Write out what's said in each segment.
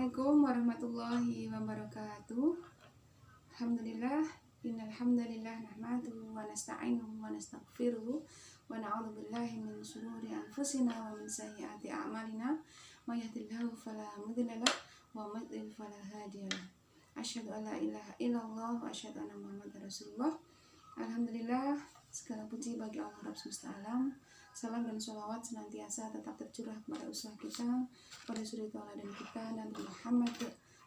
Assalamualaikum warahmatullahi wabarakatuh. Alhamdulillah, innal hamdalillah nahmaduhu wa nasta'inuhu wa nastaghfiruh wa na'udzu billahi min shururi anfusina wa min sayyiati a'malina. May yahdihillahu fala mudilla lahu wa may yudlil fala hadiya lahu. Asyhadu an la ilaha illallah wa asyhadu anna Muhammadar Rasulullah. Alhamdulillah, segala puji bagi Allah Rabb semesta alam. Salam dan sholawat senantiasa tetap tercurah kepada uswah kita, pada suri tauladan kita Nabi Muhammad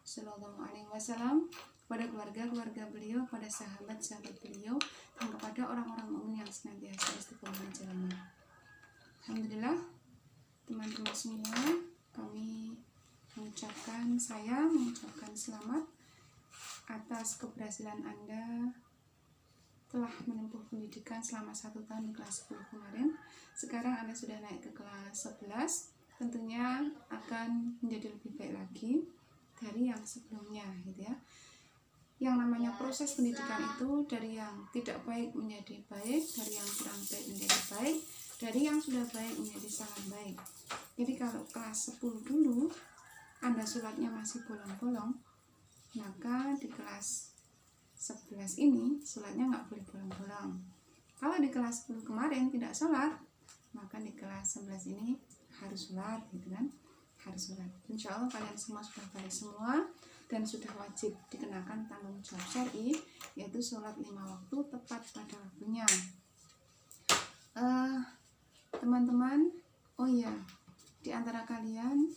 Sallallahu Alaihi Wasallam, kepada keluarga beliau, pada sahabat-sahabat beliau, dan kepada orang-orang mukmin yang senantiasa istiqomah menjalannya. Alhamdulillah, teman-teman semua, saya mengucapkan selamat atas keberhasilan Anda telah menempuh pendidikan selama 1 tahun di kelas 10 kemarin. Sekarang Anda sudah naik ke kelas 11, tentunya akan menjadi lebih baik lagi dari yang sebelumnya, gitu ya. Yang namanya proses pendidikan itu dari yang tidak baik menjadi baik, dari yang kurang baik menjadi baik, dari yang sudah baik menjadi sangat baik. Jadi kalau kelas 10 dulu Anda sholatnya masih bolong-bolong, maka di kelas 11 ini sholatnya nggak boleh bolong-bolong. Kalau di kelas 10 kemarin tidak sholat, maka di kelas 11 ini harus sholat, gitu kan? Harus sholat. Insya Allah kalian semua sudah balik semua dan sudah wajib dikenakan tanggung jawab syar'i, yaitu sholat 5 waktu tepat pada waktunya. Teman-teman, oh iya, di antara kalian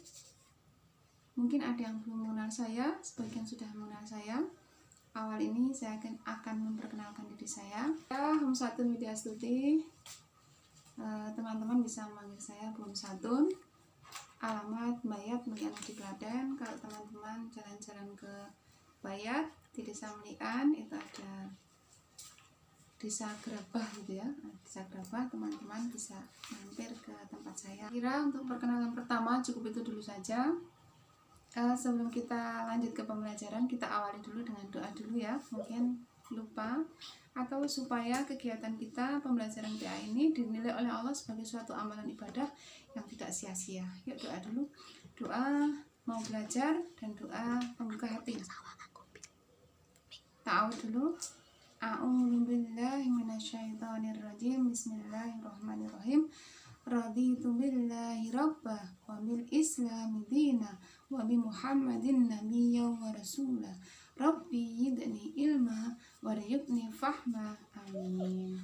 mungkin ada yang belum mengenal saya, sebagian sudah mengenal saya. Awal ini saya akan memperkenalkan diri saya. Humsatun Widyastuti. Teman-teman bisa memanggil saya Bun Satun. Alamat Bayat Mulyana di Klaten. Kalau teman-teman jalan-jalan ke Bayat di Desa Melian, itu ada Desa Grabah, gitu ya. Desa Grabah, teman-teman bisa mampir ke tempat saya. Kira untuk perkenalan pertama cukup itu dulu saja. Sebelum kita lanjut ke pembelajaran, kita awali dulu dengan doa dulu ya. Mungkin lupa, atau supaya kegiatan kita pembelajaran PA ini dinilai oleh Allah sebagai suatu amalan ibadah yang tidak sia-sia. Yuk doa dulu. Doa mau belajar dan doa pembuka hati. Ta'awud dulu. A'udzu billahi minasyaitonir rajim. Bismillahirrahmanirrahim. Raditu billahi rabbah wa bil islami dina wa bi muhammadin nabiyya wa rasulah. Rabbi yidni ilma wa riyukni fahma. Amin.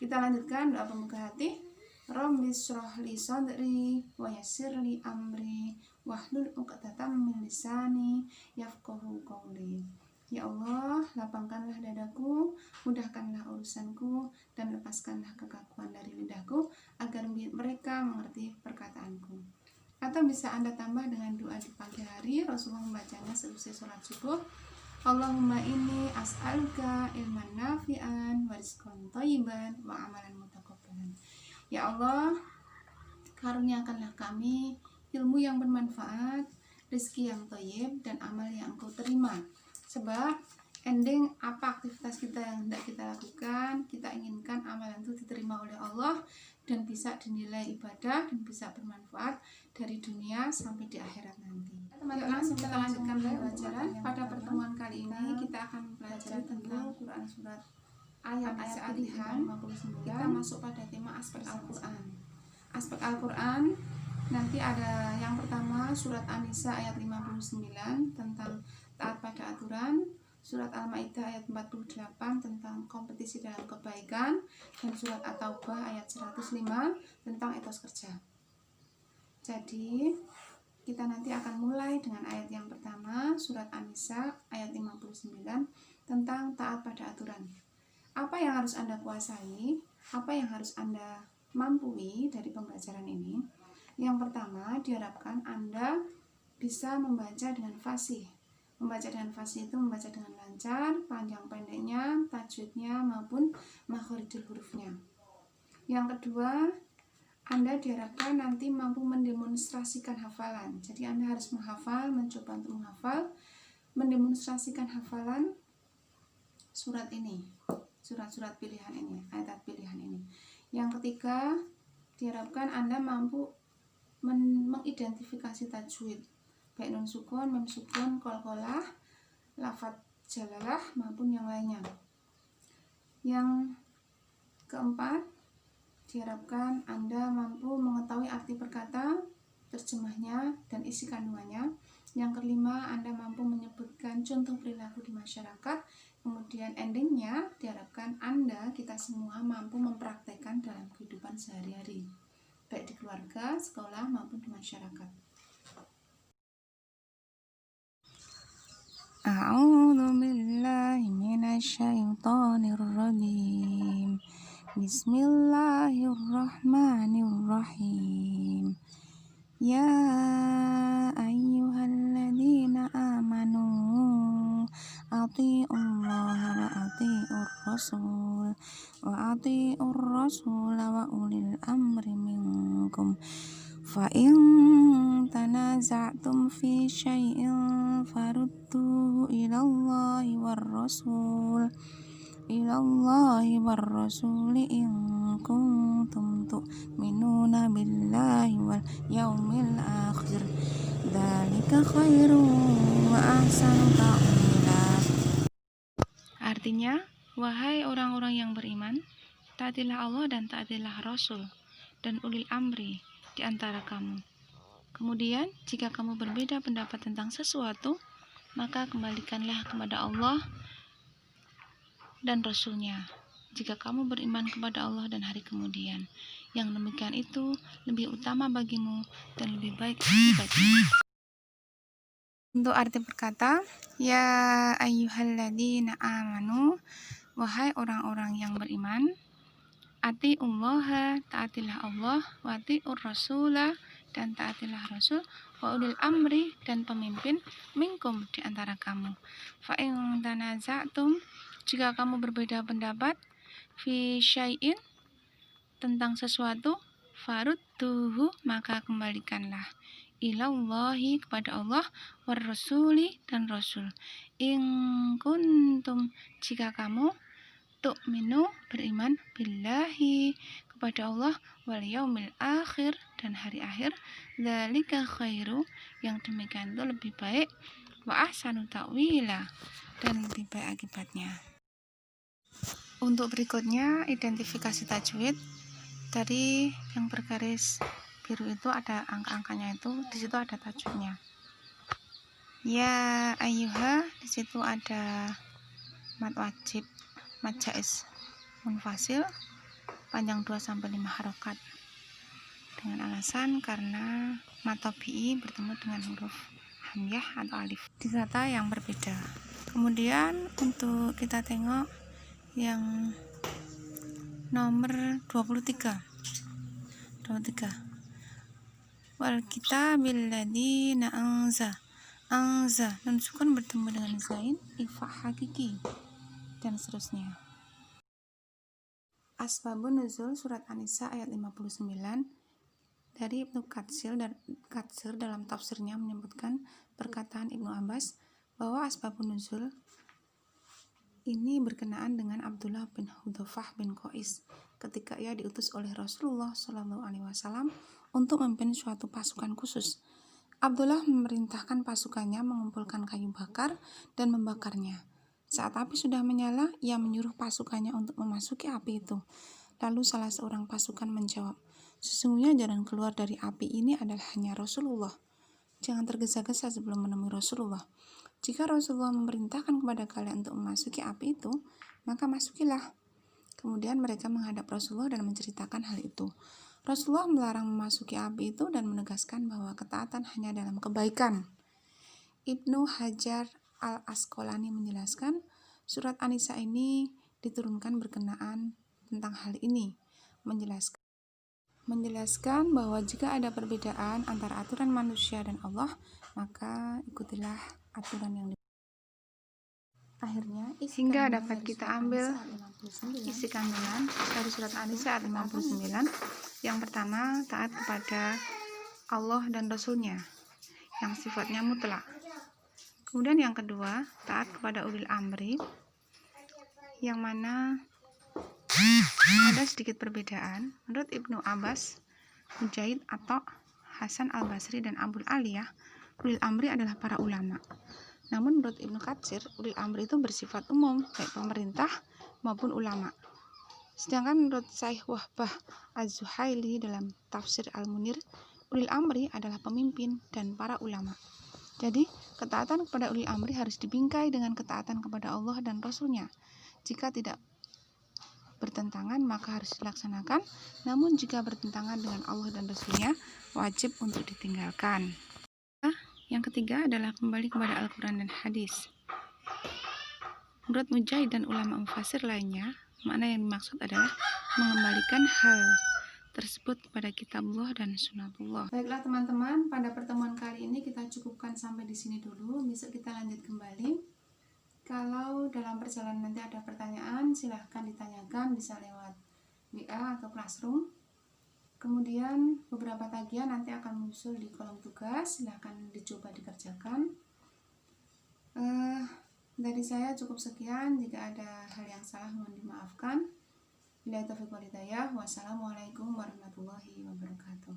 Kita lanjutkan doa pembuka hati. Rabbi shrah li sadri wa yassir li amri wahlul 'uqdatam min lisani yafqahu qawli. Ya Allah, lapangkanlah dadaku, mudahkanlah urusanku, dan lepaskanlah kekakuan dari lidahku, agar mereka mengerti perkataanku. Atau bisa Anda tambah dengan doa di pagi hari, Rasulullah membacanya selesai sholat subuh. Allahumma inni as'aluka ilman nafi'an, wa rizqan thayyiban, wa amalan mutaqabbalan. Ya Allah, karuniakanlah kami ilmu yang bermanfaat, rezeki yang thayyib, dan amal yang Engkau terima. Sebab ending apa aktivitas kita yang hendak kita lakukan, kita inginkan amalan itu diterima oleh Allah dan bisa dinilai ibadah dan bisa bermanfaat dari dunia sampai di akhirat nanti. Teman-teman, kita lanjutkan pembelajaran. Pada pertemuan kali ini kita akan belajar tentang Quran surat ayat-ayat pilihan. Kita masuk pada tema aspek Al-Quran. Aspek Al-Quran nanti ada yang pertama surat An-Nisa ayat 59 tentang taat pada aturan, surat Al-Maidah ayat 48 tentang kompetisi dalam kebaikan, dan surat At-Taubah ayat 105 tentang etos kerja. Jadi kita nanti akan mulai dengan ayat yang pertama, surat An-Nisa ayat 59 tentang taat pada aturan. Apa yang harus Anda kuasai? Apa yang harus Anda mampui dari pembelajaran ini? Yang pertama, diharapkan Anda bisa membaca dengan fasih. Membaca dengan fasih itu membaca dengan lancar, panjang pendeknya, tajwidnya maupun makhorijul hurufnya. Yang kedua, Anda diharapkan nanti mampu mendemonstrasikan hafalan. Jadi Anda harus menghafal, mencoba untuk menghafal, mendemonstrasikan hafalan surat ini, surat-surat pilihan ini, ayat pilihan ini. Yang ketiga, diharapkan Anda mampu mengidentifikasi tajwid. baik nun sukun, mim sukun, qalqalah, lafadz jalalah maupun yang lainnya. Yang keempat, diharapkan Anda mampu mengetahui arti perkata, terjemahnya, dan isi kandungannya. Yang kelima, Anda mampu menyebutkan contoh perilaku di masyarakat. Kemudian endingnya, diharapkan Anda, kita semua mampu mempraktekkan dalam kehidupan sehari-hari, baik di keluarga, sekolah, maupun di masyarakat. A'udzu billahi minasyaitonir rajim. Bismillahirrahmanirrahim. Ya ayyuhalladzina amanu atiiullaha wa atiiur rasul wa ulil amri minkum. Fa in tanaza'tum fi syai'in farudduhu ilallahi war rasuli in kuntum tu'minuna billahi wal yaumil akhir dzalika khairun wa ahsanu ta'wila. Artinya, wahai orang-orang yang beriman, taatilah Allah dan taatilah Rasul dan ulil amri di antara kamu. Kemudian, jika kamu berbeda pendapat tentang sesuatu, maka kembalikanlah kepada Allah dan Rasul-Nya. Jika kamu beriman kepada Allah dan hari kemudian, yang demikian itu lebih utama bagimu dan lebih baik bagimu. Untuk arti perkata, ya ayyuhalladzina amanu, wahai orang-orang yang beriman, atiullaha, taatilah Allah, wa atiur rasulah, dan taatilah Rasul, wa ulil amri, dan pemimpin, minkum, di antara kamu. Fa in tanaza'tum, jika kamu berbeda pendapat, fi syai'in, tentang sesuatu, farudduhu, maka kembalikanlah, ilallahi, kepada Allah, war rasuli, dan Rasul, in kuntum, jika kamu tu'minu, beriman, billahi, kepada Allah, wal yaumil akhir, dan hari akhir, dzalika khairu, yang demikian itu lebih baik, wa ahsanu ta'wila, dan lebih baik akibatnya. Untuk berikutnya, identifikasi tajwid. Dari yang bergaris biru itu ada angka-angkanya, itu di situ ada tajwidnya. Ya ayyuha, di situ ada mad wajib, mad jaiz munfasil panjang 2-5 harokat, dengan alasan karena mad tabi'i bertemu dengan huruf hamzah atau alif di kata yang berbeda. Kemudian untuk kita tengok yang nomor 23. Wal kitabil ladzi anza, nun sukun bertemu dengan zain, ifa hakiki, dan seterusnya. Asbabun nuzul surat An-Nisa ayat 59. Dari Ibnu Katsir dalam tafsirnya menyebutkan perkataan Ibnu Abbas bahwa asbabun nuzul ini berkenaan dengan Abdullah bin Hudzafah bin Qais ketika ia diutus oleh Rasulullah SAW untuk memimpin suatu pasukan khusus. Abdullah memerintahkan pasukannya mengumpulkan kayu bakar dan membakarnya. Saat api sudah menyala, ia menyuruh pasukannya untuk memasuki api itu. Lalu salah seorang pasukan menjawab, sesungguhnya jalan keluar dari api ini adalah hanya Rasulullah. Jangan tergesa-gesa sebelum menemui Rasulullah. Jika Rasulullah memerintahkan kepada kalian untuk memasuki api itu, maka masukilah. Kemudian mereka menghadap Rasulullah dan menceritakan hal itu. Rasulullah melarang memasuki api itu dan menegaskan bahwa ketaatan hanya dalam kebaikan. Ibnu Hajar al-Asqalani menjelaskan, surat An-Nisa ini diturunkan berkenaan tentang hal ini, menjelaskan bahwa jika ada perbedaan antara aturan manusia dan Allah, maka ikutilah aturan yang akhirnya sehingga dapat kita ambil isi kandungan dari surat An-Nisa ayat 59. Yang pertama, taat kepada Allah dan Rasul-Nya yang sifatnya mutlak. Kemudian yang kedua, taat kepada ulil amri, yang mana ada sedikit perbedaan. Menurut Ibnu Abbas, Mujahid, Atha, Hasan al-Basri, dan Abul Aliyah, ulil amri adalah para ulama. Namun menurut Ibnu Katsir, ulil amri itu bersifat umum, baik pemerintah maupun ulama. Sedangkan menurut Syekh Wahbah Az-Zuhaili dalam tafsir Al-Munir, ulil amri adalah pemimpin dan para ulama. Jadi, ketaatan kepada ulil amri harus dibingkai dengan ketaatan kepada Allah dan Rasul-Nya. Jika tidak bertentangan, maka harus dilaksanakan. Namun jika bertentangan dengan Allah dan Rasul-Nya, wajib untuk ditinggalkan. Yang ketiga adalah kembali kepada Al-Quran dan Hadis. Menurut Mujahid dan ulama mufassir lainnya, makna yang dimaksud adalah mengembalikan hal tersebut kepada kitabullah dan sunatullah. Baiklah teman-teman, pada pertemuan kali ini kita cukupkan sampai di sini dulu. Besok kita lanjut kembali. Kalau dalam perjalanan nanti ada pertanyaan, silahkan ditanyakan, bisa lewat WA atau Classroom. Kemudian beberapa tagihan nanti akan muncul di kolom tugas, silahkan dicoba dikerjakan. Dari saya cukup sekian, jika ada hal yang salah mohon dimaafkan. Wassalamualaikum warahmatullahi wabarakatuh.